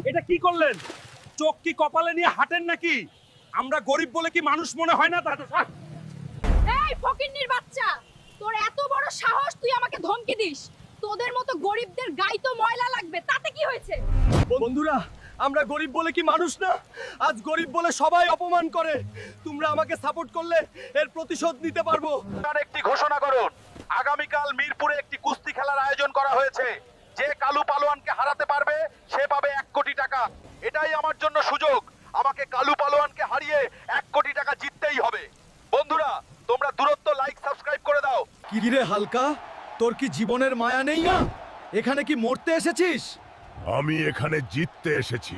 এটা কি করলেন? চোখ কি কপালে নিয়ে হাঁটেন নাকি? আমরা গরিব বলে কি মানুষ মনে হয় না? দাদা এই ফকিন্নির বাচ্চা, তোর এত বড় সাহস তুই আমাকে ধমকি দিস? তোদের মতো গরিবদের গায়ে তো ময়লা লাগবে, তাতে কি হয়েছে? বন্ধুরা, আমরা গরিব বলে কি মানুষ না? আজ গরিব বলে সবাই অপমান করে। তোমরা আমাকে সাপোর্ট করলে এর প্রতিশোধ নিতে পারবো। তার একটি ঘোষণা করুন। আগামীকাল মিরপুরে একটি কুস্তি খেলার আয়োজন করা হয়েছে। যে কালু পালোয়ানকে হারাতে পারবে সে পাবে 1 কোটি টাকা। এটাই আমার জন্য সুযোগ। আমাকে কালু পালোয়ানকে হারিয়ে 1 কোটি টাকা জিততেই হবে। বন্ধুরা, তোমরা দূরত্ব লাইক সাবস্ক্রাইব করে দাও। কি রে হালকা, তোর কি জীবনের মায়া নেই না? এখানে কি মরতে এসেছিস? আমি এখানে জিততে এসেছি।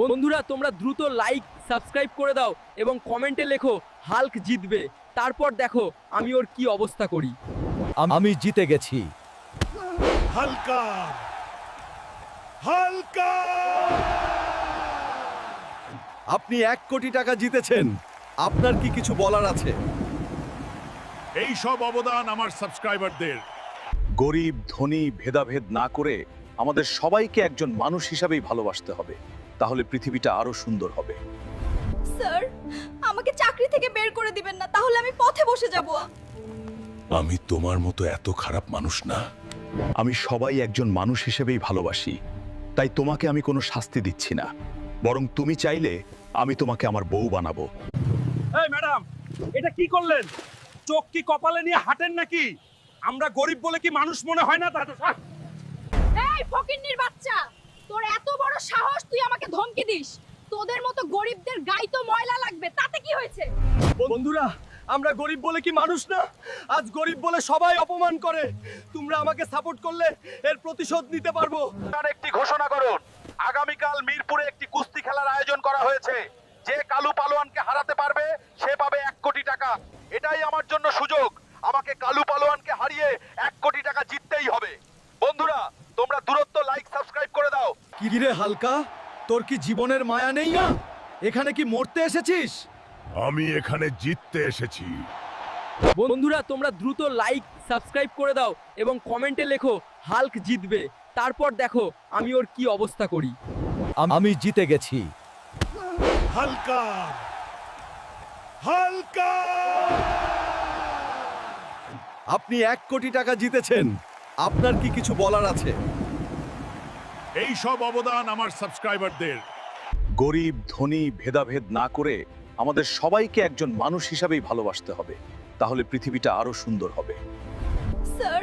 বন্ধুরা তোমরা দ্রুত লাইক সাবস্ক্রাইব করে দাও এবং কমেন্টে লেখো হাল্ক জিতবে। তারপর দেখো আমি ওর কি অবস্থা করি। আমি জিতে গেছি। হালকা হালকা আপনি 1 কোটি টাকা জিতেছেন। আপনার কি কিছু বলার আছে? এই সব অবদান আমার সাবস্ক্রাইবারদের। গরিব ধনী ভেদাভেদ না করে আমাদের সবাইকে একজন মানুষ হিসাবেই ভালোবাসতে হবে। তাহলে পৃথিবীটা আরো সুন্দর হবে। স্যার, আমাকে চাকরি থেকে বের করে দিবেন না, তাহলে আমি পথে বসে যাব। আমি তোমার মতো এত খারাপ মানুষ না। আমি সবাই একজন মানুষ হিসেবেই ভালোবাসি। তাই তোমাকে আমি কোনো শাস্তি দিচ্ছি না, বরং তুমি চাইলে আমি তোমাকে আমার বউ বানাবো। এই ম্যাডাম, এটা কি করলেন? চোখ কি কপালে নিয়ে হাঁটেন নাকি? আমরা গরিব বলে কি মানুষ মনে হয় না? দাদা এই ফকিন্নির বাচ্চা, তোর এত বড় সাহস তুই আমাকে ধমকি দিস? তোদের মতো গরিবদের গায়ে তো ময়লা লাগবে, তাতে কি হয়েছে? বন্ধুরা, আমরা গরিব বলে কি মানুষ না? আজ গরিব বলে সবাই অপমান করে। তোমরা আমাকে সাপোর্ট করলে এর প্রতিশোধ নিতে পারবো। তার একটি ঘোষণা করুন। আগামীকাল মিরপুরে একটি কুস্তি খেলার আয়োজন করা হয়েছে। যে কালু পালোয়ানকে হারাতে পারবে সে পাবে 1 কোটি টাকা। এটাই আমার জন্য সুযোগ। আমাকে কালু পালোয়ানকে হারিয়ে 1 কোটি টাকা জিততেই হবে। বন্ধুরা, তোমরা দূরত্ব লাইক সাবস্ক্রাইব করে দাও। কি রে হালকা, তোর কি জীবনের মায়া নেই না? এখানে কি মরতে এসেছিস? আমি এখানে জিততে এসেছি। বন্ধুরা তোমরা দ্রুত লাইক সাবস্ক্রাইব করে দাও এবং কমেন্টে লেখো হাল্ক জিতবে। তারপর দেখো আমি ওর কি অবস্থা করি। আমি জিতে গেছি। হালকা হালকা আপনি 1 কোটি টাকা জিতেছেন। আপনার কি কিছু বলার আছে? এই সব অবদান আমার সাবস্ক্রাইবারদের। গরিব ধনী ভেদাভেদ না করে আমাদের সবাইকে একজন মানুষ হিসাবেই ভালোবাসতে হবে। তাহলে পৃথিবীটা আরো সুন্দর হবে। স্যার,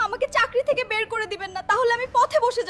আমাকে চাকরি থেকে বের করে দিবেন না, তাহলে আমি পথে বসে যাব।